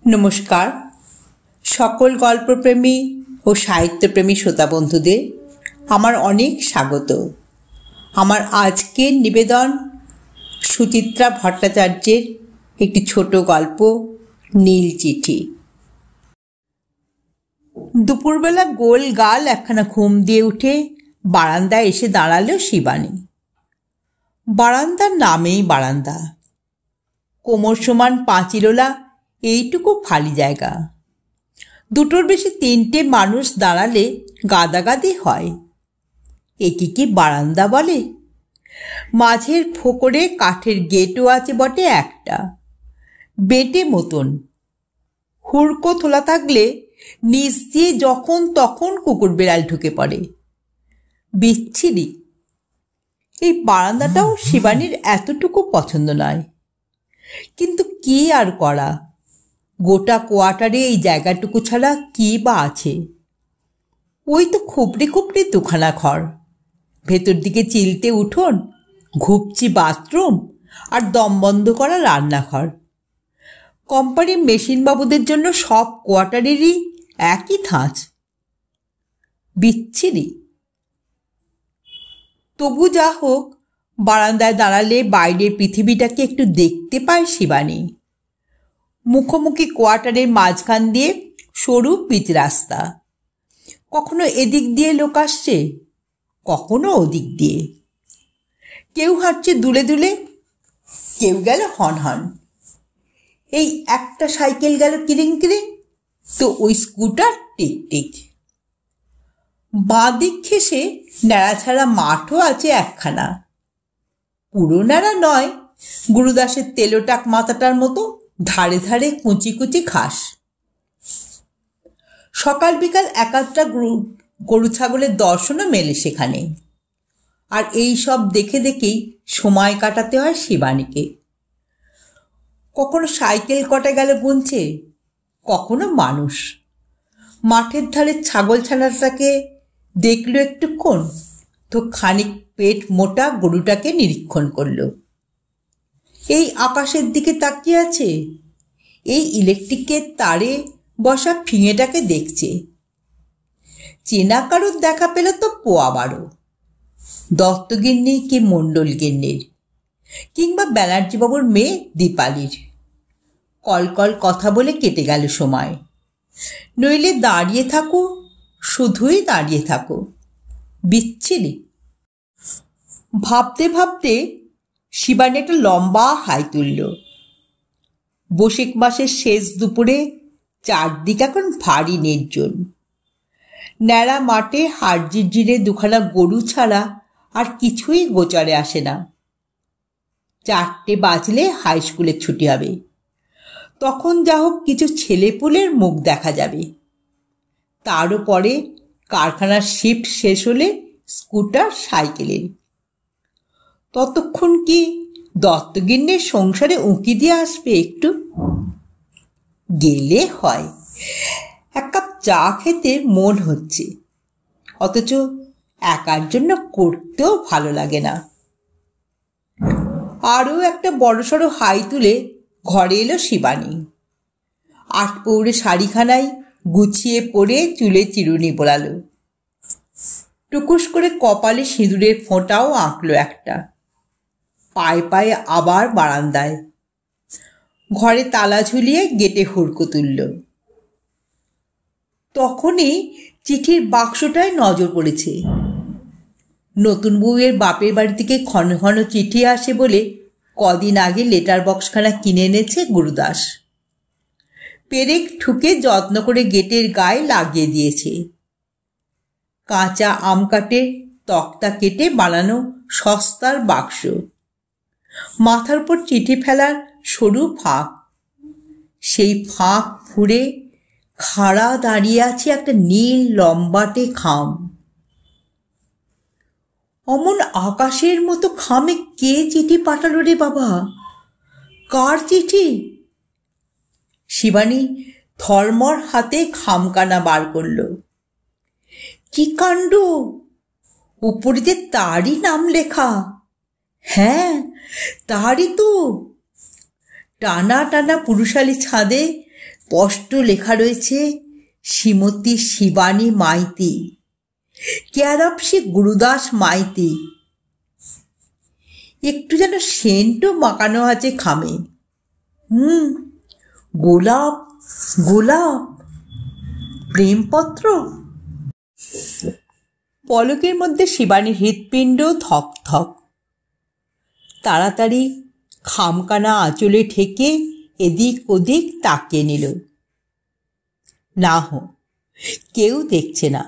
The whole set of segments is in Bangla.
নমস্কার সকল গল্পপ্রেমী ও সাহিত্যপ্রেমী শ্রোতা বন্ধুদের আমার অনেক স্বাগত। আমার আজকের নিবেদন সুচিত্রা ভট্টাচার্যের একটি ছোট গল্প নীল চিঠি। দুপুরবেলা গোল গাল একখানা ঘুম দিয়ে উঠে বারান্দায় এসে দাঁড়ালো শিবানী। বারান্দার নামেই বারান্দা, কোমর সমান পাঁচিলোলা এইটুকু খালি জায়গা, দুটোর বেশি তিনটে মানুষ দাঁড়ালে গাদাগাদি হয়। একে কি বারান্দা বলে? মাঝের ফোকরে কাঠের গেটও আছে বটে একটা, বেটে মতন। হুড়কো তোলা থাকলে নিচ দিয়ে যখন তখন কুকুর বেড়াল ঢুকে পড়ে। বিচ্ছিরি। এই বারান্দাটাও শিবানীর এতটুকু পছন্দ নয়, কিন্তু কি আর করা, গোটা কোয়ার্টারে এই জায়গাটুকু ছাড়া কি বা আছে? ওই তো খুপড়ি খুপড়ি দুখানা ঘর, ভেতর দিকে চিলতে উঠোন, ঘুপচি বাথরুম আর দম বন্ধ করা রান্নাঘর। কোম্পানির মেশিনবাবুদের জন্য সব কোয়ার্টারেরই একই ধাঁচ। বিচ্ছিরি। তবু যা হোক, বারান্দায় দাঁড়ালে বাইরের পৃথিবীটাকে একটু দেখতে পায় শিবানী। মুখোমুখি কোয়ার্টারের মাঝখান দিয়ে সরু পিচ রাস্তা, কখনো এদিক দিয়ে লোক আসছে, কখনো ওদিক দিয়ে। কেউ হাঁটছে দুলে দুলে, কেউ গেল হন হন। এই একটা সাইকেল গেল কিরিং কিরিং, তো ওই স্কুটার টিক টিক। বাঁ দিক ঘেঁষে ন্যাড়াছাড়া মাঠও আছে একখানা, পুরো ন্যাড়া নয়, গুরুদাসের তেলোটাক মাথাটার মতো, ধারে ধারে কুচি কুচি ঘাস। সকাল বিকাল এক আধটা গরু ছাগলের দর্শনও মেলে সেখানে। আর এই সব দেখে দেখেই সময় কাটাতে হয় শিবানীকে। কখনো সাইকেল কটা গেল গুনছে, কখনো মানুষ। মাঠের ধারে ছাগল ছানাটাকে দেখলো একটুক্ষণ, তো খানিক পেট মোটা গরুটাকে নিরীক্ষণ করলো। এই আকাশের দিকে তাকিয়ে আছে, এই ইলেকট্রিকের তারে বসা ফিঙেটাকে দেখছে। চেনা কারোর দেখা পেল তো পোয়া বারো, দত্তগিন্নি কি মণ্ডল গিন্নির, কিংবা ব্যানার্জিবাবুর মেয়ে দীপালির। কলকল কথা বলে কেটে গেল সময়। নইলে দাঁড়িয়ে থাকো, শুধুই দাঁড়িয়ে থাকো। বিচ্ছিরি। ভাবতে ভাবতে শিবানী একটা লম্বা হাই তুলল। বৈশাখ মাসের শেষ দুপুরে চারদিক এখন ভারী নির্জন। ন্যাড়া মাঠে হাড়জিরে দুখানা গরু ছাড়া আর কিছুই গোচরে আসে না। 4টে বাজলে হাই স্কুলের ছুটি হবে, তখন যা হোক কিছু ছেলেপুলের মুখ দেখা যাবে। তারও পরে কারখানার শিফট শেষ হলে স্কুটার সাইকেলের। ততক্ষণ কি দত্তগিন্নির সংসারে উঁকি দিয়ে আসবে একটু? গেলে হয়, এক কাপ চা খেতে মন হচ্ছে, অথচ একার জন্য করতেও ভালো লাগে না। আরও একটা বড়সড় হাই তুলে ঘরে এলো শিবানী। আটপৌরে শাড়িখানায় গুছিয়ে পরে চুলে চিরুনি বোলালো, টুকুস করে কপালে সিঁদুরের ফোঁটাও আঁকলো একটা। পায়ে পায়ে আবার বারান্দায়, ঘরে তালা ঝুলিয়ে গেটে হুড়কো তুলল। তখনই চিঠির বাক্সটায় নজর পড়েছে। নতুন বউয়ের বাপের বাড়ি থেকে ঘন ঘন চিঠি আসে বলে কদিন আগে লেটার বক্সখানা কিনে এনেছে গুরুদাস। পেরেক ঠুকে যত্ন করে গেটের গায়ে লাগিয়ে দিয়েছে। কাঁচা আম কাঠের তক্তা কেটে বানানো সস্তার বাক্স, মাথার উপর চিঠি ফেলার সরু ফাঁক, সেই ফাঁক ফুঁড়ে খাড়া দাঁড়িয়ে আছে একটা নীল লম্বাটে খাম। অমন আকাশের মতো খামে কে চিঠি পাঠালো রে বাবা? কার চিঠি? শিবানী থরমর হাতে খামকানা বার করল। কি কাণ্ড! উপরে যে তারই নাম লেখা। হ্যাঁ, তারই তো। টানা টানা পুরুষালী ছাদে স্পষ্ট লেখা রয়েছে শ্রীমতী শিবানী মাইতি, কেয়ার অফ শ্রী গুরুদাস মাইতি। একটু যেন সেন্টও মাখানো আছে খামে। গোলাপ গোলাপ, প্রেমপত্র। পলকের মধ্যে শিবানীর হৃৎপিণ্ড ধক ধক। তাড়াতাড়ি খামকানা আঁচলে ঠেকে এদিক ওদিক তাকিয়ে নিল। না কেউ দেখছে না।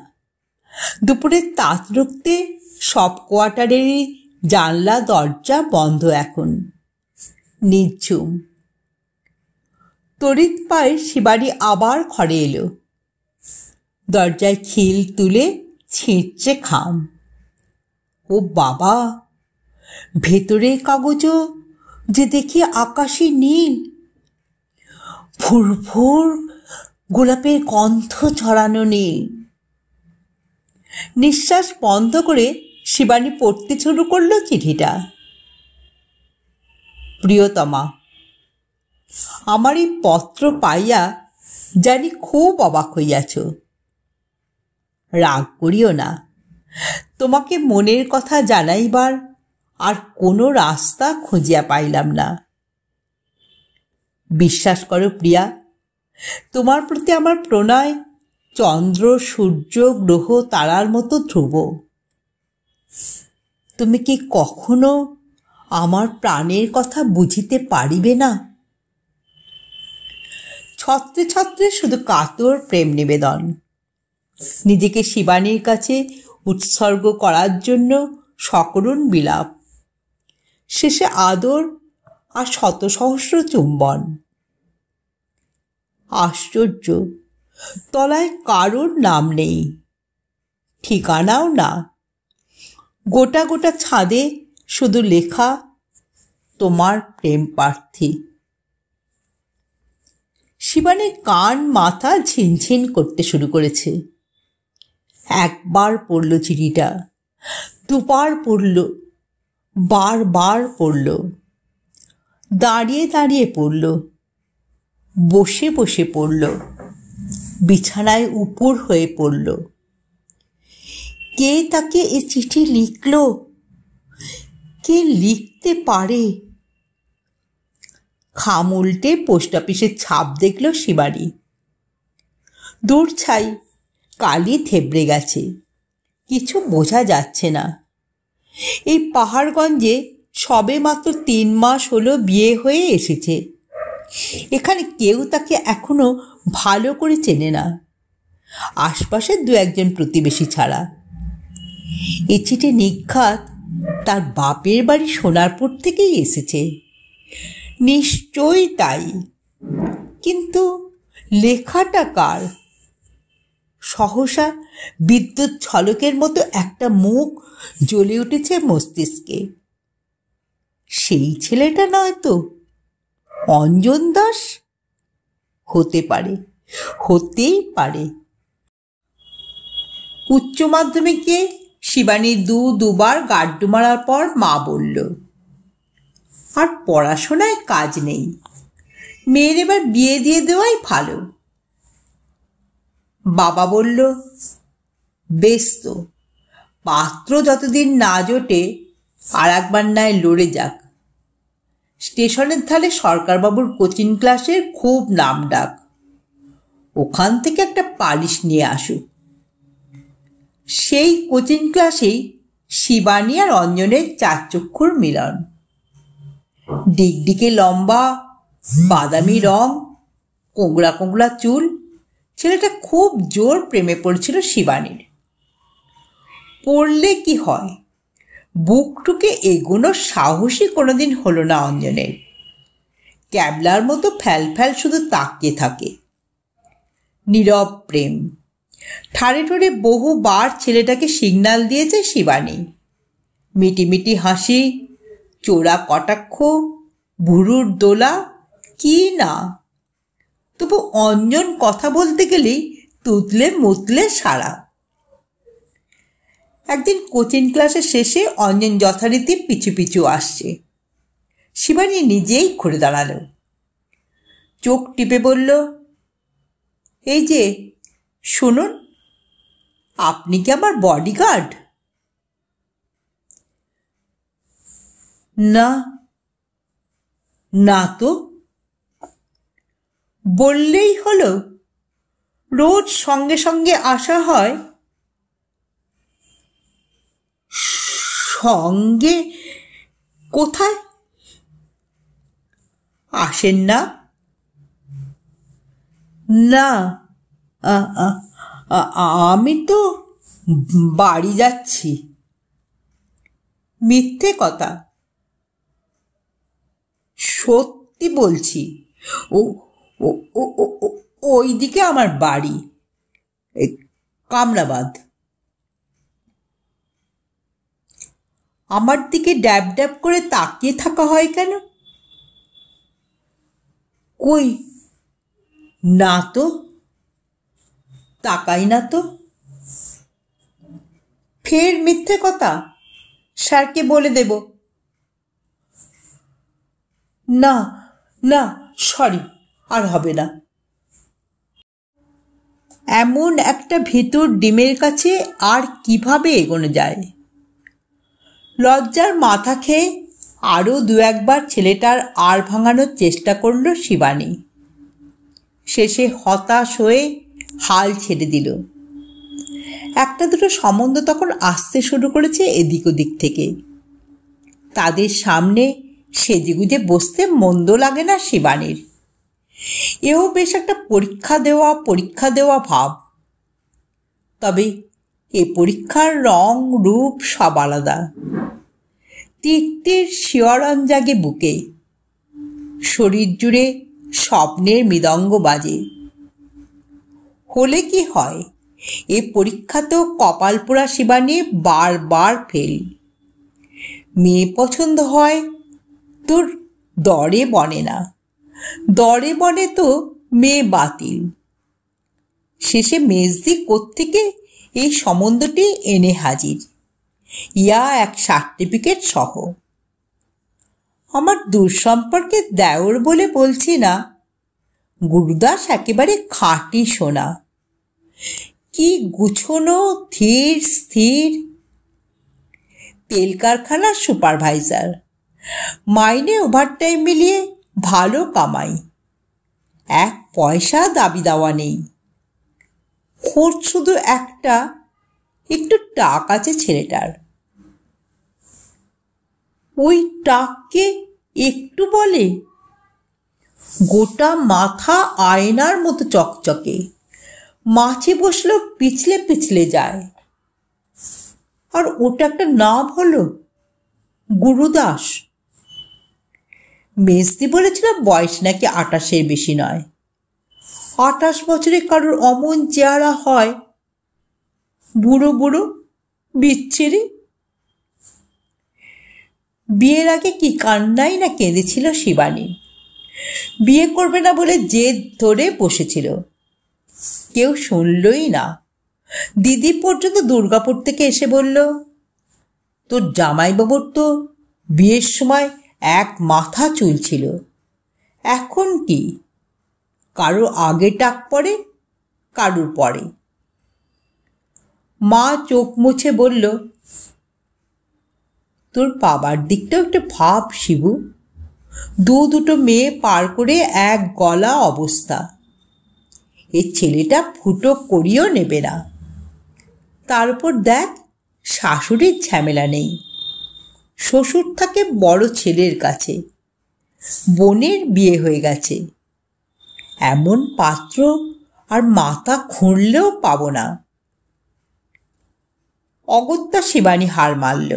দুপুরের তাঁত রুখতে সব কোয়ার্টারেরই জানলা দরজা বন্ধ এখন, নিঝুম। তড়িৎ পায়ে শিবানী আবার ঘরে এলো। দরজায় খিল তুলে ছিঁড়ছে খাম। ও বাবা, ভেতরের কাগজও যে দেখি আকাশি নীল, ভুর ভুর গোলাপের গন্ধ ছড়ানো নীল। নিঃশ্বাস বন্ধ করে শিবানী পড়তে শুরু করলো চিঠিটা। প্রিয়তমা, আমার এই পত্র পাইয়া জানি খুব অবাক হইয়াছ। রাগ করিও না, তোমাকে মনের কথা জানাইবার আর কোনো রাস্তা খুঁজিয়া পাইলাম না। বিশ্বাস করো প্রিয়া, তোমার প্রতি আমার প্রণয় চন্দ্র সূর্য গ্রহ তারার মতো ধ্রুব। তুমি কি কখনো আমার প্রাণের কথা বুঝিতে পারিবে না? ছত্রে ছত্রে শুধু কাতর প্রেম নিবেদন, নিজেকে শিবানীর কাছে উৎসর্গ করার জন্য সকরুণ বিলাপ, শেষে আদর আর শত সহস্র চুম্বন। আশ্চর্য, তলায় কারোর নাম নেই, ঠিকানাও না। গোটা গোটা ছাদে শুধু লেখা, তোমার প্রেম প্রার্থী। শিবানীর কান মাথা ঝিনঝিন করতে শুরু করেছে। একবার পড়ল চিঠিটা, দুবার পড়ল, বারবার পড়ল, দাঁড়িয়ে দাঁড়িয়ে পড়ল, বসে বসে পড়ল, বিছানায় উপর হয়ে পড়ল। কে তাকে এ চিঠি লিখল? কে লিখতে পারে? খাম উল্টে পোস্ট অফিসের ছাপ দেখল শিবানী। দূর ছাই, কালি থেবড়ে গেছে, কিছু বোঝা যাচ্ছে না। এই পাহাড়গঞ্জে সবে মাত্র 3 মাস হলো বিয়ে হয়ে এসেছে। এখানে কেউ তাকে এখনো ভালো করে চেনে না, আশপাশের 2-1 প্রতিবেশী ছাড়া। এ চিঠি নিঘাত তার বাপের বাড়ি সোনারপুর থেকেই এসেছে, নিশ্চয়ই তাই। কিন্তু লেখাটা কার? সহসা বিদ্যুৎ ঝলকের মতো একটা মুখ জ্বলে উঠেছে মস্তিষ্কে। সেই ছেলেটা নয় তো? অঞ্জন দাস? হতে পারে, হতেই পারে। উচ্চ মাধ্যমিকে শিবানী দুবার গাড্ডু মারার পর মা বলল, আর পড়াশোনায় কাজ নেই, মেয়ের এবার বিয়ে দিয়ে দেওয়াই ভালো। বাবা বলল, বেশ তো, পাত্র যতদিন না জোটে আর একবার নয় লড়ে যাক। স্টেশনের ধারে সরকারবাবুর কোচিং ক্লাসের খুব নাম ডাক, ওখান থেকে একটা পালিশ নিয়ে আসুক। সেই কোচিং ক্লাসেই শিবানী আর অঞ্জনের 4 চক্ষুর মিলন। ডিগডিগে লম্বা, বাদামি রং, কোঁকড়া কোঁকড়া চুল। ছেলেটা খুব জোর প্রেমে পড়েছিল শিবানীর। পড়লে কি হয়, বুকটুকে এগোনোর সাহসী কোনোদিন হলো না অঞ্জনের। ক্যাবলার মতো ফ্যাল ফ্যাল শুধু তাকিয়ে থাকে। নীরব প্রেম। ঠাড়ে ঠোড়ে বহুবার ছেলেটাকে সিগন্যাল দিয়েছে শিবানী। মিটিমিটি হাসি, চোরা কটাক্ষ, ভুরুর দোলা, কি না। তবু অঞ্জন কথা বলতে গেলেই তুতলে মুতলে সারা। একদিন কোচিং ক্লাসের শেষে অঞ্জন যথারীতি পিছু পিছু আসছে। শিবানী নিজেই ঘুরে দাঁড়ালো, চোখ টিপে বলল, এই যে শুনুন, আপনি কি আমার বডিগার্ড? না, না তো। বললেই হলো, রোজ সঙ্গে সঙ্গে আসা হয়। সঙ্গে কোথায়? আসেন না? না, আমি তো বাড়ি যাচ্ছি। মিথ্যে কথা, সত্যি বলছি। ও ওইদিকে আমার বাড়ি, কামরাবাদ। আমার দিকে ড্যাব ড্যাব করে তাকিয়ে থাকা হয় কেন? কই, না তো, তাকাই না তো। ফের মিথ্যে কথা, স্যারকে বলে দেব। না না, সরি, আর হবে না। এমন একটা ভীতুর ডিমের কাছে আর কিভাবে এগোনো যায়? লজ্জার মাথা খেয়ে আরও দু একবার ছেলেটার আড় ভাঙানোর চেষ্টা করল শিবানী। শেষে হতাশ হয়ে হাল ছেড়ে দিল। একটা দুটো সম্বন্ধ তখন আসতে শুরু করেছে এদিক ওদিক থেকে। তাদের সামনে সেজেগুজে বসতে মন্দ লাগে না শিবানীর। এও বেশ একটা পরীক্ষা দেওয়া ভাব। তবে এ পরীক্ষার রং রূপ সব আলাদা। তিক্তির শিহরণ জাগে বুকে, শরীর জুড়ে স্বপ্নের মৃদঙ্গ বাজে। হলে কি হয়, এ পরীক্ষাতেও কপাল পোড়া শিবানী বারবার ফেল। মেয়ে পছন্দ হয় তোর দরে বনে না, দরে বনে তো মেয়ে বাতিল। শেষে মেজদি কোত্থেকে এই সম্বন্ধটি এনে হাজির, ইয়া এক সার্টিফিকেট সহ। আমার দূর সম্পর্কে দেওর বলে বলছি না, গুরুদাস একেবারে খাঁটি সোনা। কি গুছোনো, ধীর স্থির। তেল কারখানার সুপারভাইজার, মাইনে ওভারটাইম মিলিয়ে ভালো কামাই, এক পয়সা দাবি দাওয়া নেই। খোঁজ শুধু একটা, একটু টাক আছে ছেলেটার। ওই টাককে একটু বলে? গোটা মাথা আয়নার মতো চকচকে, মাছি বসলেও পিছলে পিছলে যায়। আর ওটা একটা নাম হলো, গুরুদাস। মেজদি বলেছিল বয়স নাকি 28-এর বেশি নয়। 28 বছরে কারোর অমন চেহারা হয়? বুড়ো বুড়ো, বিচ্ছিরি। বিয়ের আগে কি কান্নাই না কেঁদেছিল শিবানী। বিয়ে করবে না বলে জেদ ধরে বসেছিল, কেউ শুনলই না। দিদি পর্যন্ত দুর্গাপুর থেকে এসে বলল, তোর জামাইবাবুর তো বিয়ের সময় এক মাথা চুল ছিল, এখন কি? কারো আগে টাক পড়ে, কারুর পরে। মা চোখ মুছে বলল, তোর বাবার দিকটাও একটু ভাব শিবু। দুটো মেয়ে পার করে এক গলা অবস্থা। এই ছেলেটা ফুটো করিও নেবে না। তার উপর দেখ, শাশুড়ির ঝামেলা নেই। শ্বশুর থাকে বড় ছেলের কাছে, বোনের বিয়ে হয়ে গেছে। এমন পাত্র আর মাথা খুঁড়লেও পাবো না। অগত্যা শিবানী হার মারল।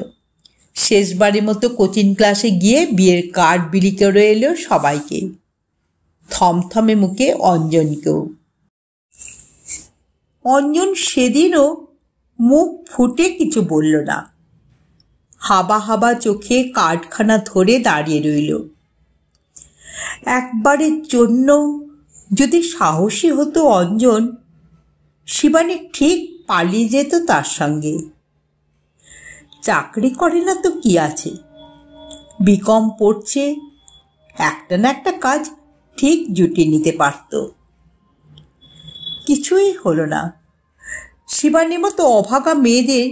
শেষবারের মতো কোচিং ক্লাসে গিয়ে বিয়ের কার্ড বিলি করে এলো সবাইকে, থমথমে মুখে অঞ্জনকেও। অঞ্জন সেদিনও মুখ ফুটে কিছু বলল না। হাবা হাবা চোখে কার্ডখানা ধরে দাঁড়িয়ে রইল। একবারের জন্য যদি সাহসী হতো অঞ্জন, শিবানী ঠিক পালিয়ে যেত তার সঙ্গে। চাকরি করে না তো কি আছে, বিকম পড়ছে, একটা না একটা কাজ ঠিক জুটিয়ে নিতে পারত। কিছুই হলো না। শিবানীর মতো অভাগা মেয়েদের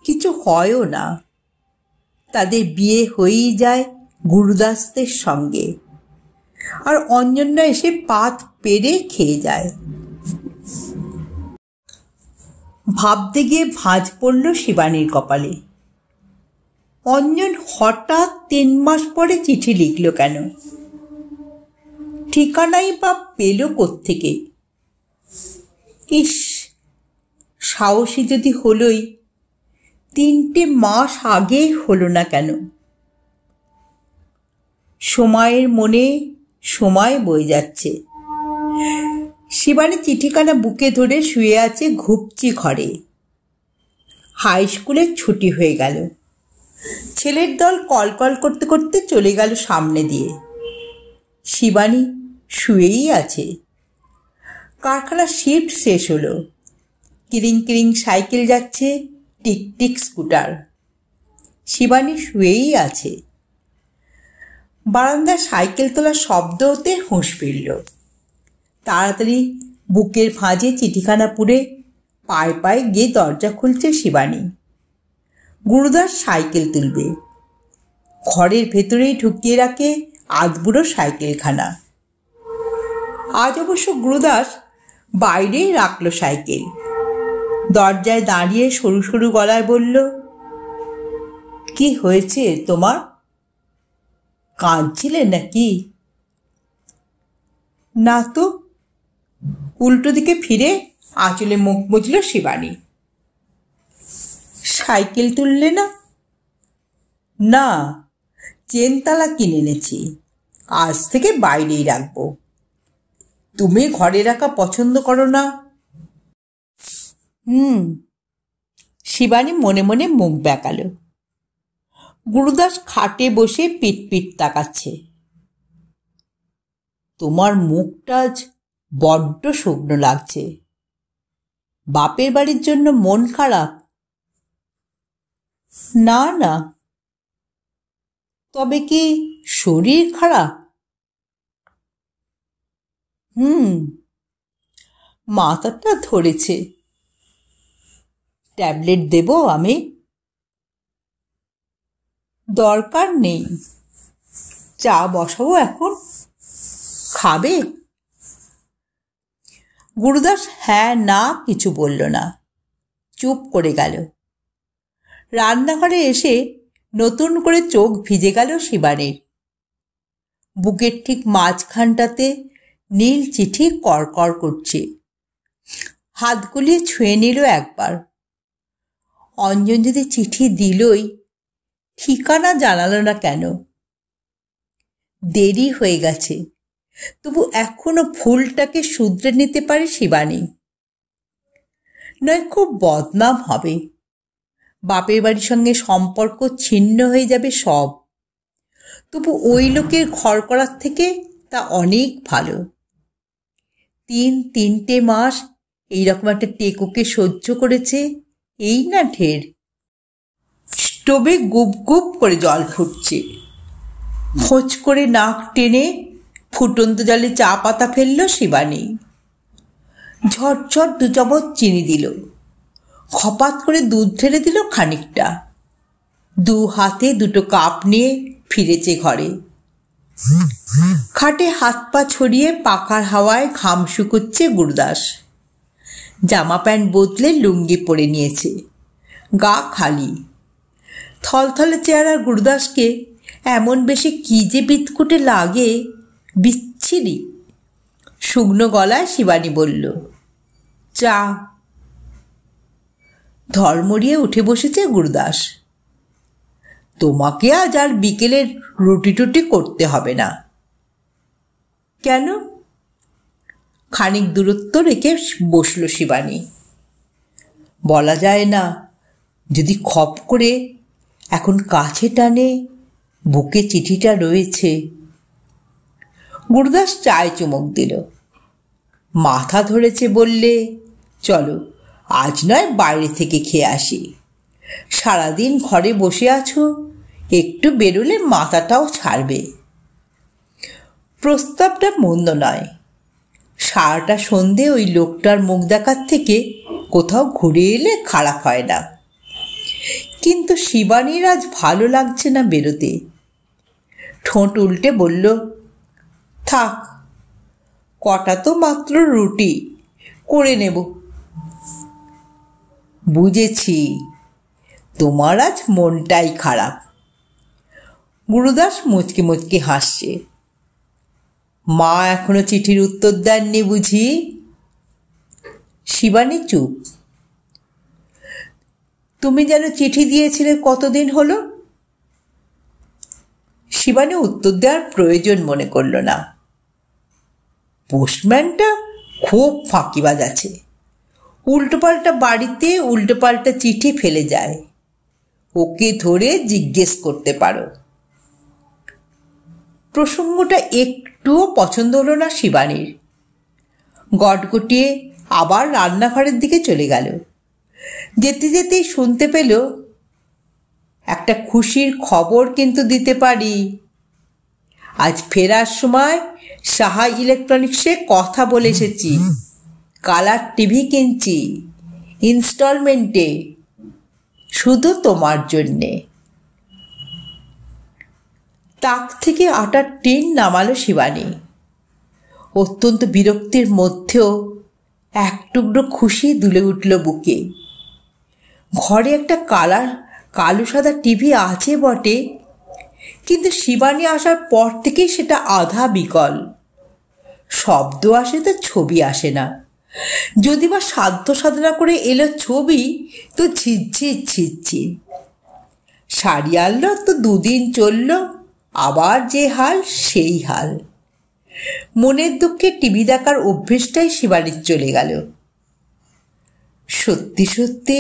কিছু হয়ও না, তাদের বিয়ে হয়েই যায় গুরুদাসদের সঙ্গে, আর অঞ্জনরা এসে পাত পেরে খেয়ে যায়। ভাবতে গিয়ে ভাঁজ পড়ল শিবানীর কপালে। অঞ্জন হঠাৎ 3 মাস পরে চিঠি লিখল কেন? ঠিকানাই বা পেল কোত্থেকে? ইস, সাহসী যদি হলোই, 3টে মাস আগে হলো না কেন? সময়ের মনে সময় বয়ে যাচ্ছে। শিবানী চিঠিখানা বুকে ধরে শুয়ে আছে ঘুপচি ঘরে। হাই স্কুলের ছুটি হয়ে গেল। ছেলের দল কলকল করতে করতে চলে গেল সামনে দিয়ে। শিবানী শুয়েই আছে। কারখানার শিফট শেষ হলো। কিরিং কিরিং সাইকেল যাচ্ছে, টিকটিক স্কুটার। শিবানী শুয়েই আছে। বারান্দায় সাইকেল তোলার শব্দ হতে হুঁশ ফিরল। তাড়াতাড়ি বুকের ভাঁজে চিঠিখানা পুরে পায়ে পায়ে গিয়ে দরজা খুলছে শিবানী। গুরুদাস সাইকেল তুলবে। ঘরের ভেতরেই ঢুকিয়ে রাখে আধবুড়ো সাইকেলখানা। আজ অবশ্য গুরুদাস বাইরেই রাখল সাইকেল। দরজায় দাঁড়িয়ে সরু সরু গলায় বলল, কি হয়েছে তোমার? কাঁদছিলে নাকি? না তো। উল্টো দিকে ফিরে আঁচলে মুখ মুছল শিবানী। সাইকেল তুললে না? না, চেনতালা কিনে এনেছি, আজ থেকে বাইরেই রাখবো। তুমি ঘরে রাখা পছন্দ করো না? শিবানী মনে মনে মুখ বেঁকাল। গুরুদাস খাটে বসে পিট পিট তাকাচ্ছে। তোমার মুখটা আজ বড্ড শুকনো লাগছে। বাপের বাড়ির জন্য মন খারাপ? না না। তবে কি শরীর খারাপ? মাথাটা ধরেছে। ট্যাবলেট দেব আমি? দরকার নেই, চা বসাবো এখন, খাবে? গুরুদাস হ্যাঁ না কিছু বলল না, চুপ করে গেল। রান্নাঘরে এসে নতুন করে চোখ ভিজে গেল শিবানীর। বুকের ঠিক মাঝখানটাতে নীল চিঠি কড়কড় করছে। হাত গুলিয়ে ছুঁয়ে নিল একবার। অঞ্জন যদি চিঠি দিলই, ঠিকানা জানালো না কেন? দেরি হয়ে গেছে, তবু এখনো ভুলটাকে শুধরে নিতে পারে শিবানী। নয় খুব বদনাম হবে, বাপের বাড়ির সঙ্গে সম্পর্ক ছিন্ন হয়ে যাবে সব। তবু ওই লোকের ঘর করার থেকে তা অনেক ভালো। 3 মাস এইরকম একটা টেকোকে সহ্য করেছে, এই না ঢের। স্টোভে গুপ গুপ করে জল ফুটছে। খোঁজ করে নাক টেনে ফুটন্ত জলে চা পাতা ফেলল শিবানী। ঝরঝর 2 চামচ চিনি দিল। খপাত করে দুধ ঢেলে দিল খানিকটা। 2 হাতে 2টো কাপ নিয়ে ফিরেছে ঘরে। খাটে হাত পা ছড়িয়ে পাখার হাওয়ায় ঘাম শুকোচ্ছে গুরুদাস। জামা প্যান্ট বদলে লুঙ্গি পরে নিয়েছে, গা খালি। থলথলে চেহারার গুরুদাসকে এমন বেশি কি যে বিৎকুটে লাগে, বিচ্ছিরি। শুকনো গলায় শিবানী বলল, চা। ধর্মড়িয়ে উঠে বসেছে গুরুদাস। তোমাকে আজ আর বিকেলের রুটি টুটি করতে হবে না। কেন? খানিক দূরত্ব রেখে বসল শিবানী। বলা যায় না, যদি খপ করে এখন কাছে টানে, বুকে চিঠিটা রয়েছে। গুরুদাস চায়ে চুমুক দিল। মাথা ধরেছে বললে, চলো আজ নয় বাইরে থেকে খেয়ে আসি। সারাদিন ঘরে বসে আছো, একটু বেরোলে মাথাটাও ছাড়বে। প্রস্তাবটা মন্দ নয়। সারাটা সন্ধে ওই লোকটার মুখ দেখার থেকে কোথাও ঘুরে এলে খারাপ হয় না। কিন্তু শিবানীর আজ ভালো লাগছে না বেরোতে। ঠোঁট উল্টে বলল, থাক, কটা তো মাত্র রুটি করে নেব। বুঝেছি, তোমার আজ মনটাই খারাপ। গুরুদাস মুচকি মুচকি হাসছে। মা এখনো চিঠির উত্তর দেননি বুঝি? শিবানী চুপ। তুমি যেন চিঠি দিয়েছিলে কতদিন হলো? শিবানী উত্তর দেওয়ার প্রয়োজন মনে করল না। পোস্টম্যানটা খুব ফাঁকিবাজ আছে, উল্টোপাল্টা বাড়িতে উল্টোপাল্টা চিঠি ফেলে যায়। ওকে ধরে জিজ্ঞেস করতে পারো। প্রসঙ্গটা একটুও পছন্দ হলো না শিবানীর। গটগটিয়ে আবার রান্নাঘরের দিকে চলে গেল। যেতে যেতেই শুনতে পেল, একটা খুশির খবর কিন্তু দিতে পারি। আজ ফেরার সময় সাহা ইলেকট্রনিক্সে কথা বলে এসেছি। কালার টিভি কিনছি ইনস্টলমেন্টে, শুধু তোমার জন্যে। তাক থেকে আটার টিন নামালো শিবানী। অত্যন্ত বিরক্তির মধ্যেও এক টুকরো খুশি দুলে উঠল বুকে। ঘরে একটা কালো সাদা টিভি আছে বটে, কিন্তু শিবানী আসার পর থেকেই সেটা আধা বিকল। শব্দ আসে তো ছবি আসে না। যদি বা সাধ্য সাধনা করে এলো ছবি, তো ঝিরঝির ঝিরঝির। শাড়ি আনলো তো দুদিন চলল, আবার যে হাল সেই হাল। মনের দুঃখে টিভি দেখার অভ্যেসটাই শিবানীর চলে গেল। সত্যি সত্যি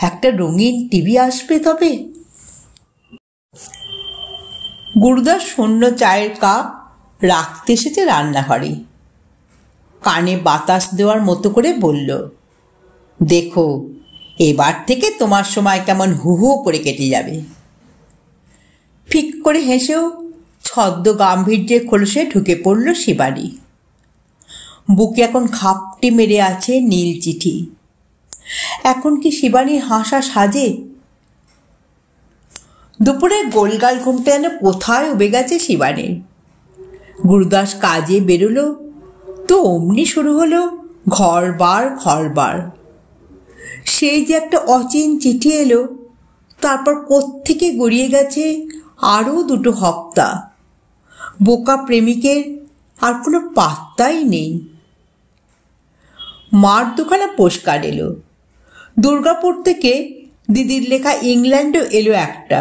একটা রঙিন টিভি আসবে তবে। গুরুদাস শূন্য চায়ের কাপ রাখতে এসেছে রান্নাঘরে। কানে বাতাস দেওয়ার মতো করে বলল, দেখো, এবার থেকে তোমার সময় কেমন হু হু করে কেটে যাবে। ফিক করে হেসেও ছদ্ম গাম্ভীর্যের খোলসে ঢুকে পড়ল শিবানী। বুকে এখন ঘাপটি মেরে আছে নীল চিঠি। এখন কি শিবানীর হাসা সাজে? দুপুরে গোলগাল ঘুমটা যেন কোথায় উবে গেছে শিবানীর। গুরুদাস কাজে বেরোলো তো অমনি শুরু হলো ঘরবার। সেই যে একটা অচিন চিঠি এলো, তারপর কোত্থেকে গড়িয়ে গেছে আরও 2 হপ্তা। বোকা প্রেমিকের আর কোনো পাত্তাই নেই। মার দোকানে পোস্টকার্ড এলো। দুর্গাপুর থেকে দিদির লেখা ইংল্যান্ডও এলো একটা।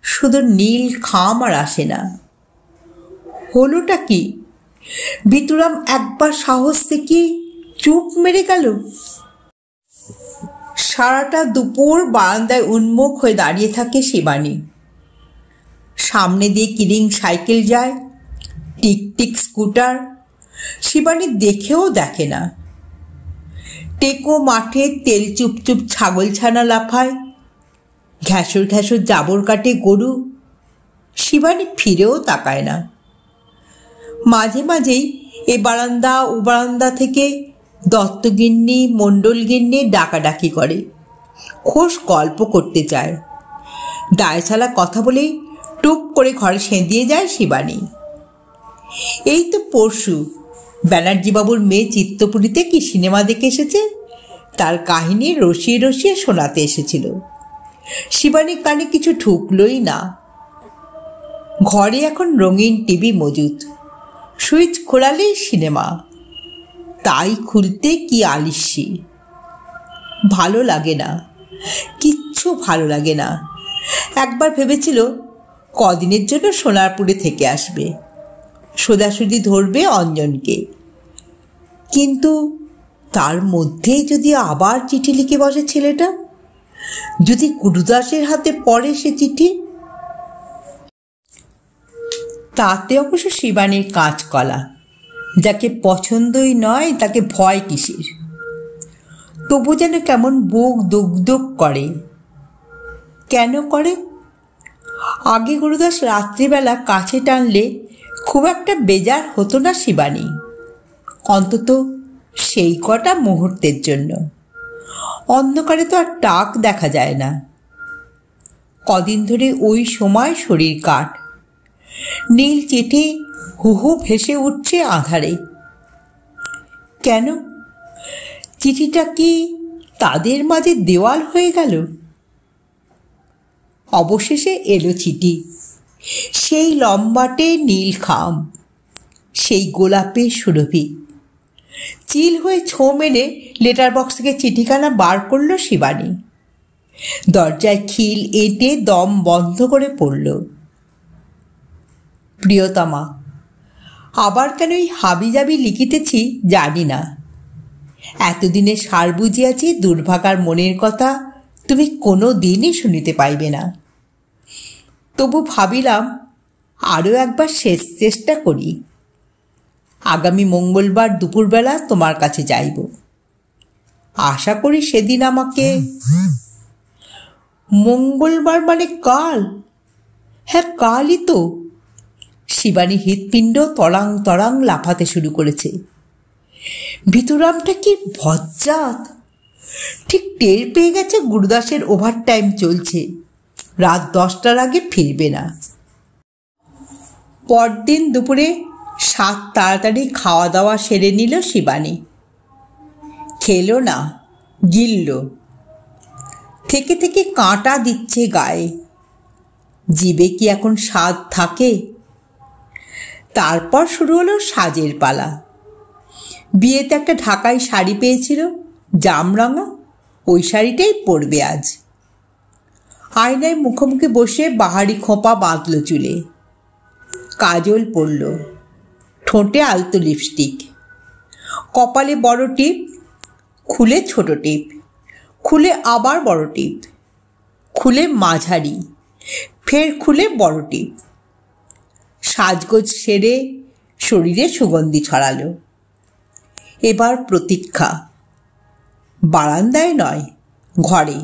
শুধু নীল খাম আর আসে না। হলোটা কি? ভিতুরাম একবার সাহস দেখিয়ে চুপ মেরে গেল। সারাটা দুপুর বারান্দায় উন্মুখ হয়ে দাঁড়িয়ে থাকে শিবানী। সামনে দিয়ে কিলিং সাইকেল যায়, টিকটিক স্কুটার। শিবানী দেখেও দেখে না। টেকো মাঠে তেল চুপচুপ ছাগল ছানা লাফায়, ঘ্যাসর ঘ্যাসর জাবর কাটে গরু। শিবানী ফিরেও তাকায় না। মাঝে মাঝেই এ বারান্দা ও বারান্দা থেকে দত্তগিন্নি মণ্ডলগিন্নি ডাকাডাকি করে, খোশ গল্প করতে চায়। দায়ছালা কথা বলেই টুপ করে ঘরে সেঁধিয়ে যায় শিবানী। এই তো পরশু ব্যানার্জিবাবুর মেয়ে চিত্তপুরীতে কি সিনেমা দেখে এসেছে, তার কাহিনী রসিয়ে রসিয়ে শোনাতে এসেছিল। শিবানীর কানে কিছু ঢুকলই না। ঘরে এখন রঙিন টিভি মজুদ, সুইচ খোলালেই সিনেমা। তাই খুলতে কি আলিস্যি। ভালো লাগে না, কিচ্ছু ভালো লাগে না। একবার ভেবেছিল কদিনের জন্য সোনারপুরে থেকে আসবে, সোজাসুজি ধরবে অঞ্জনকে। কিন্তু তার মধ্যেই যদি আবার চিঠি লিখে বসে ছেলেটা, যদি গুরুদাসের হাতে পড়ে সে চিঠি। তাতে অবশ্য শিবানীর কাঁচকলা, যাকে পছন্দই নয় তাকে ভয় কিসের। তবু যেন কেমন বুক দুক দুক করে। কেন করে? আগে গুরুদাস রাত্রিবেলা কাছে টানলে খুব একটা বেজার হতো না শিবানী। অন্তত সেই কটা মুহূর্তের জন্য। অন্ধকারে তো আর টাক দেখা যায় না। কদিন ধরে ওই সময় শরীর কাঠ। নীল চিঠি হুহু ভেসে উঠছে আধারে। কেন? চিঠিটা কি তাদের মাঝে দেওয়াল হয়ে গেল? অবশেষে এলো চিঠি। সেই লম্বাটে নীল খাম, সেই গোলাপের সুরভি। চিল হয়ে ছো মেরে লেটার বক্স থেকে চিঠিখানা বার করল শিবানী। দরজায় খিল এঁটে দম বন্ধ করে পড়ল। প্রিয়তমা, আবার কেন এই হাবিজাবি লিখিতেছি জানি না। এতদিনে সার বুঝিয়াছি দুর্ভাগার মনের কথা তুমি কোনো দিনই শুনিতে পাইবে না। তবু ভাবিলাম আরও একবার শেষ চেষ্টা করি। আগামী মঙ্গলবার দুপুরবেলা তোমার কাছে যাইব। আশা করি সেদিন আমাকে। মঙ্গলবার মানে কাল? হ্যাঁ, কালই তো। শিবানী হৃৎপিণ্ড তরাং তরাং লাফাতে শুরু করেছে। ভিতুরামটা কি বজ্জাত! ঠিক টের পেয়ে গেছে গুরুদাসের ওভারটাইম চলছে, রাত 10টার আগে ফিরবে না। পরদিন দুপুরে সাত তাড়াতাড়ি খাওয়া দাওয়া সেরে নিল শিবানী। খেলো না, গিলল। থেকে থেকে কাঁটা দিচ্ছে গায়ে। জিভে কি এখন স্বাদ থাকে? তারপর শুরু হলো সাজের পালা। বিয়েতে একটা ঢাকাই শাড়ি পেয়েছিল, জামরাঙা। ওই শাড়িটাই পরবে আজ। আয়নায় মুখোমুখি বসে বাহারি খোঁপা বাঁধল চুলে। কাজল পরল, ঠোঁটে আলতো লিপস্টিক, কপালে বড় টিপ, খুলে ছোট টিপ, খুলে আবার বড় টিপ, খুলে মাঝারি, ফের খুলে বড় টিপ। সাজগোজ সেরে শরীরে সুগন্ধি ছড়ালো। এবার প্রতীক্ষা। বারান্দায় নয়, ঘরে।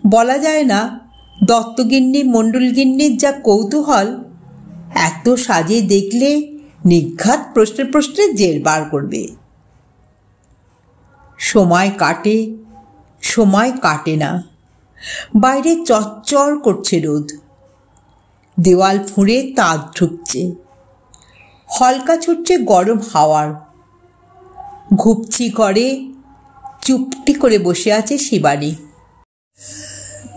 বলা যায় না দত্তগিন্নি মণ্ডলগিন্নির যা কৌতূহল, এত সাজে দেখলে নিঘাত প্রশ্নে প্রশ্নে জের বার করবে। সময় কাটে, সময় কাটে না। বাইরে চচ্চর করছে রোদ। দেওয়াল ফুঁড়ে তাঁত ঢুকছে। হলকা ছুটছে গরম হাওয়ার। ঘুপচি করে চুপটি করে বসে আছে শিবানী।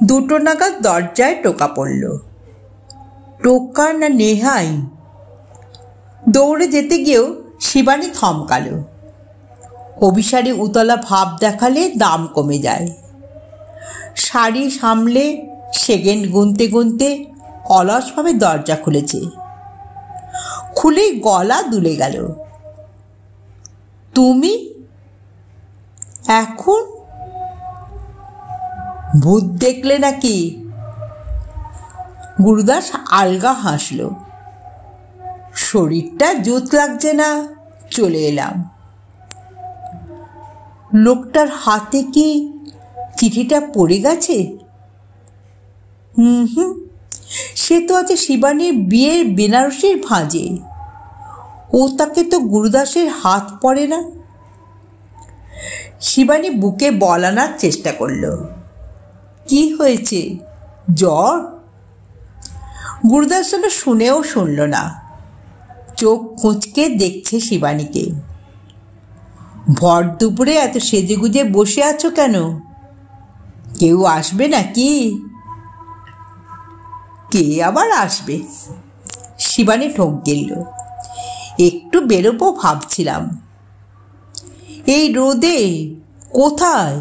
2টো নাগাদ দরজায় টোকা পড়ল। টোকা না নেহাই। দৌড়ে যেতে গিয়েও শিবানী থমকালো। অভিসারে উতলা ভাব দেখালে দাম কমে যায়। শাড়ি সামলে সেকেন্ড গুনতে গুনতে অলসভাবে দরজা খুলেছে। খুলেই গলা দুলে গেল। তুমি এখন? ভূত দেখলে নাকি? গুরুদাস আলগা হাসল। শরীরটা জুত লাগছে না, চলে এলাম। লোকটার হাতে কি চিঠিটা পড়ে গেছে? সে তো আছে শিবানীর বিয়ের বেনারসির ভাঁজে। ও তাকে তো গুরুদাসের হাত পড়ে না। শিবানী বুকে বল আনার চেষ্টা করল। কি হয়েছে? জ্বর? গুরুদাস যেন শুনেও শুনল না। চোখ কুঁচকে দেখছে শিবানীকে। ভর দুপুরে এত সেজেগুজে বসে আছো কেন? কেউ আসবে নাকি? কে আবার আসবে? শিবানী ঠোক গেল। একটু বেরোবো ভাবছিলাম। এই রোদে? কোথায়?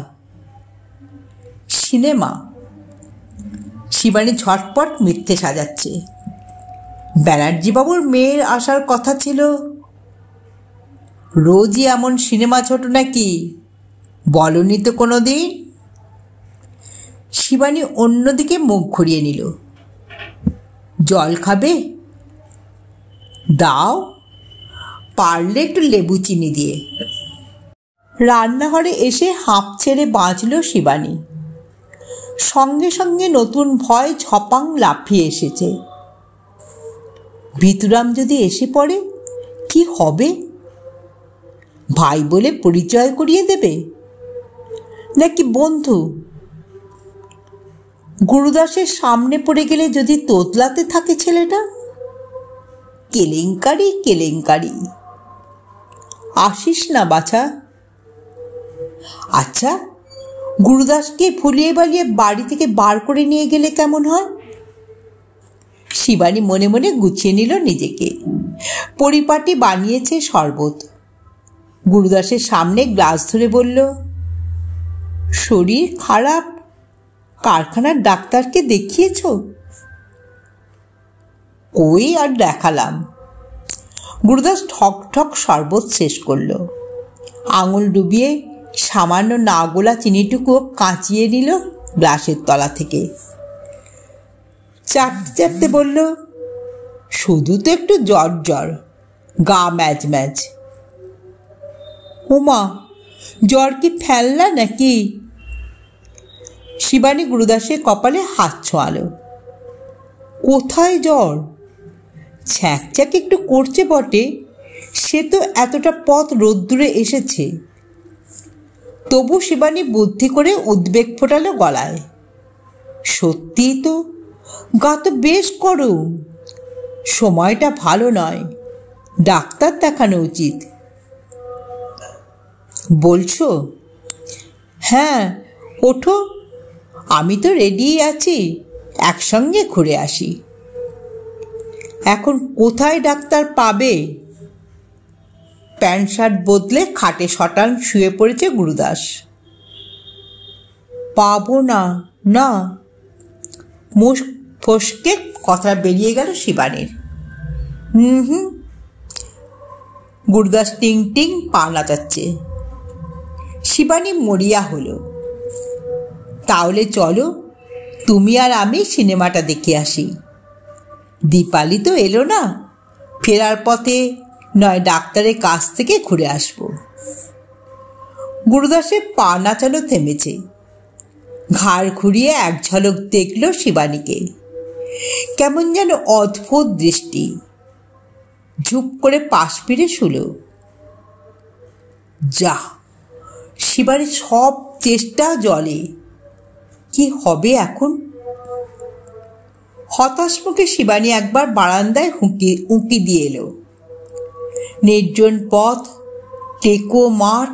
সিনেমা। শিবানী ঝটপট মিথ্যে সাজাচ্ছে। ব্যানার্জিবাবুর মেয়ের আসার কথা ছিল। রোজই এমন সিনেমা ছোট নাকি? বলনি তো কোনো দিন। শিবানী অন্যদিকে মুখ ঘুরিয়ে নিল। জল খাবে? দাও, পারলে একটু লেবু চিনি দিয়ে। রান্নাঘরে এসে হাঁপ ছেড়ে বাঁচল শিবানী। সঙ্গে সঙ্গে নতুন ভয় ঝপাং লাফিয়ে এসেছে। ভিতুরাম যদি এসে পড়ে কি হবে? ভাই বলে পরিচয় করিয়ে দেবে নাকি বন্ধু? গুরুদাসের সামনে পড়ে গেলে যদি তোতলাতে থাকে ছেলেটা। কেলেঙ্কারি কেলেঙ্কারি। আসিস না বাছা। আচ্ছা, গুরুদাসকে ফুলিয়ে বালিয়ে বাড়ি থেকে বার করে নিয়ে গেলে কেমন হয়? শিবানী মনে মনে গুছিয়ে নিল নিজেকে। পরিপাটি বানিয়েছে শরবত। গুরুদাসের সামনে গ্লাস ধরে বলল, শরীর খারাপ, কারখানার ডাক্তারকে দেখিয়েছ? কই আর দেখালাম। গুরুদাস ঠক ঠক শরবত শেষ করল। আঙুল ডুবিয়ে সামান্য না গোলা চিনিটুকু কাঁচিয়ে নিল গ্লাসের তলা থেকে। চাটতে চাটতে বলল, শুধু তো একটু জ্বর জ্বর, গা ম্যাচ ম্যাচ। ওমা, জ্বর কি ফেললা নাকি? শিবানী গুরুদাসের কপালে হাত ছোঁয়ালো। কোথায় জ্বর? ছ্যাঁক ছ্যাঁক একটু করছে বটে, সে তো এতটা পথ রোদ্দুরে এসেছে। তবু শিবানী বুদ্ধি করে উদ্বেগ ফোটালো গলায়। সত্যিই তো, গা তো বেশ গরম। সময়টা ভালো নয়, ডাক্তার দেখানো উচিত। বলছো? হ্যাঁ, ওঠো, আমি তো রেডিই আছি, একসঙ্গে ঘুরে আসি। এখন কোথায় ডাক্তার পাবে? প্যান্ট শার্ট বদলে খাটে শটান শুয়ে পড়েছে গুরুদাস। পাবো না। না, মুখ ফসকে কথা বেরিয়ে গেল শিবানীর। হুম। গুরুদাস টিং টিং পা নাচাচ্ছে। শিবানী মরিয়া হলো। তাহলে চলো, তুমি আর আমি সিনেমাটা দেখে আসি। দীপালি তো এলো না, ফেরার পথে নয় ডাক্তারের কাছ থেকে ঘুরে আসবো। গুরুদাসের পা নাচানো থেমেছে। ঘাড় ঘুরিয়ে এক ঝলক দেখল শিবানীকে। কেমন যেন অদ্ভুত দৃষ্টি। ঝুপ করে পাশ ফিরে শুল। যা, শিবানীর সব চেষ্টা জলে। কি হবে এখন? হতাশ মুখে শিবানী একবার বারান্দায় উঁকি দিয়ে এলো। নির্জন পথ, টেকো মাঠ,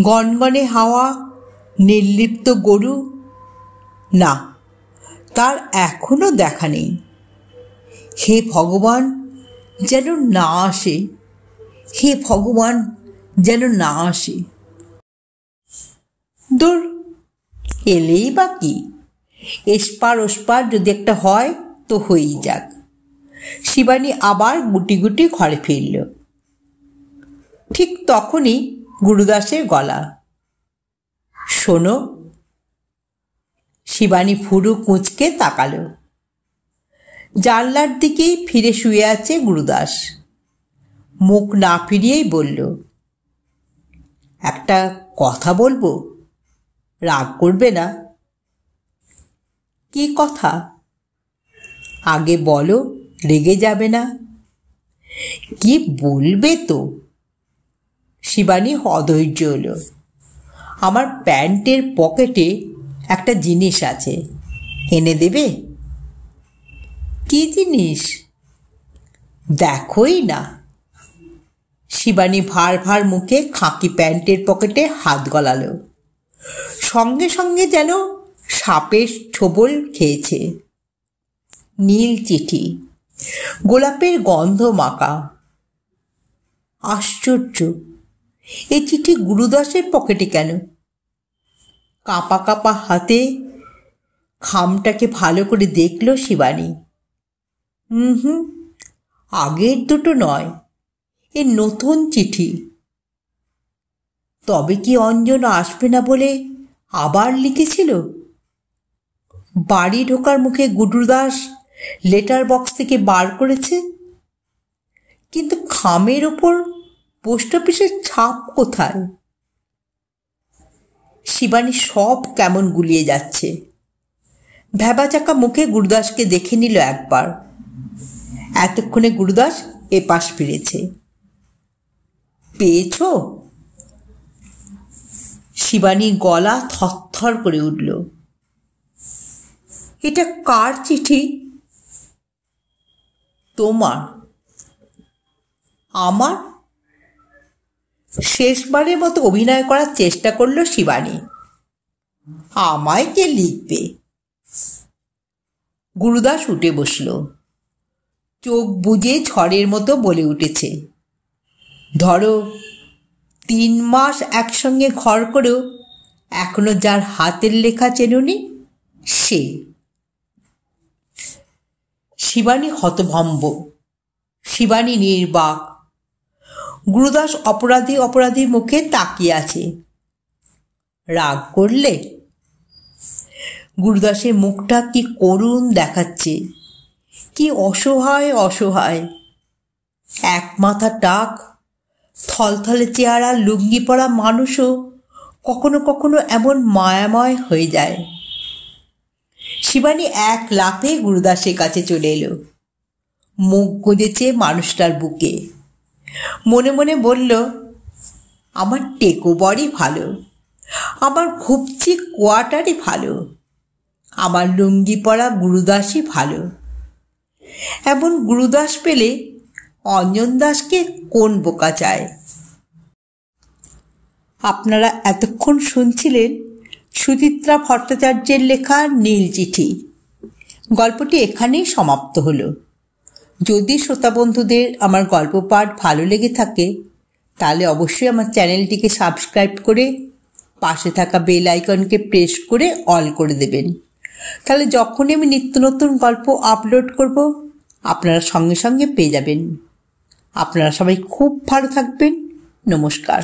গনগনে হাওয়া, নির্লিপ্ত গরু। না, তার এখনো দেখা নেই। হে ভগবান, যেন না আসে। হে ভগবান, যেন না আসে। দূর, এলেই বা কি, এসপার ওসপার যদি একটা হয় তো হয়েই যাক। শিবানী আবার গুটি গুটি ঘরে ফিরল। ঠিক তখনই গুরুদাসের গলা। শোনো। শিবানী ফুরু কুঁচকে তাকালো। জানলার দিকেই ফিরে শুয়ে আছে গুরুদাস। মুখ না ফিরিয়েই বলল, একটা কথা বলবো, রাগ করবে না? কি কথা? আগে বলো, রেগে যাবে না? কি বলবে তো? শিবানী অধৈর্য হলো। আমার প্যান্টের পকেটে একটা জিনিস আছে, এনে দেবে? কি জিনিস? দেখোই না। শিবানী ভার ভার মুখে খাকি প্যান্টের পকেটে হাত গলালো। সঙ্গে সঙ্গে যেন সাপের ছোবল খেয়েছে। নীল চিঠি, গোলাপের গন্ধ মাখা। আশ্চর্য, এই চিঠি গুরুদাসের পকেটে কেন? কাঁপা কাঁপা হাতে খামটাকে ভালো করে দেখল শিবানী। হুম, আগের দুটো নয়, এ নতুন চিঠি। তবে কি অঞ্জন আসবে না বলে আবার লিখেছিল? বাড়ি ঢোকার মুখে গুরুদাস লেটার বক্স থেকে বার করেছে, কিন্তু খামের ওপর পোস্ট অফিসের ছাপ কোথায়? শিবানী সব কেমন গুলিয়ে যাচ্ছে। ভ্যাবাচাকা মুখে গুরুদাসকে দেখে নিল একবার। এতক্ষণে গুরুদাস এপাশ ফিরেছে। পেয়েছ? শিবানীর গলা থরথর করে উঠল। এটা কার চিঠি? তোমার। আমার? শেষবারের মতো অভিনয় করার চেষ্টা করলো শিবানী। আমায় কে লিখবে? গুরুদাস উঠে বসল। চোখ বুজে ঝড়ের মতো বলে উঠেছে, ধরো 3 মাস একসঙ্গে ঘর করেও এখনো যার হাতের লেখা চেনুনি সে। শিবানী হতভম্ব, শিবানী নির্বাক। গুরুদাস অপরাধী অপরাধী মুখে তাকিয়ে আছে। রাগ করলে? গুরুদাসের মুখটা কি করুণ দেখাচ্ছে, কি অসহায় অসহায়। এক মাথা টাক, থলথলে চেহারা, লুঙ্গি পরা মানুষও কখনো কখনো এমন মায়াময় হয়ে যায়। শিবানী এক লাফে গুরুদাসের কাছে চলে এলো, মুখ গুজেছে মানুষটার বুকে। মনে মনে বলল, আমার টেকো বড়ই ভালো, আমার ঘুপচি কোয়াটারই ভালো, আমার লুঙ্গি পরা গুরুদাসই ভালো। এমন গুরুদাস পেলে অঞ্জন দাসকে কোন বোকা চায়? আপনারা এতক্ষণ শুনছিলেন সুচিত্রা ভট্টাচার্যের লেখা নীল চিঠি। গল্পটি এখানেই সমাপ্ত হলো। যদি শ্রোতা বন্ধুদের আমার গল্প পাঠ ভালো লেগে থাকে তাহলে অবশ্যই আমার চ্যানেলটিকে সাবস্ক্রাইব করে পাশে থাকা বেল আইকনকে প্রেস করে অল করে দেবেন। তাহলে যখনই আমি নিত্য নতুন গল্প আপলোড করব আপনারা সঙ্গে সঙ্গে পেয়ে যাবেন। আপনারা সবাই খুব ভালো থাকবেন। নমস্কার।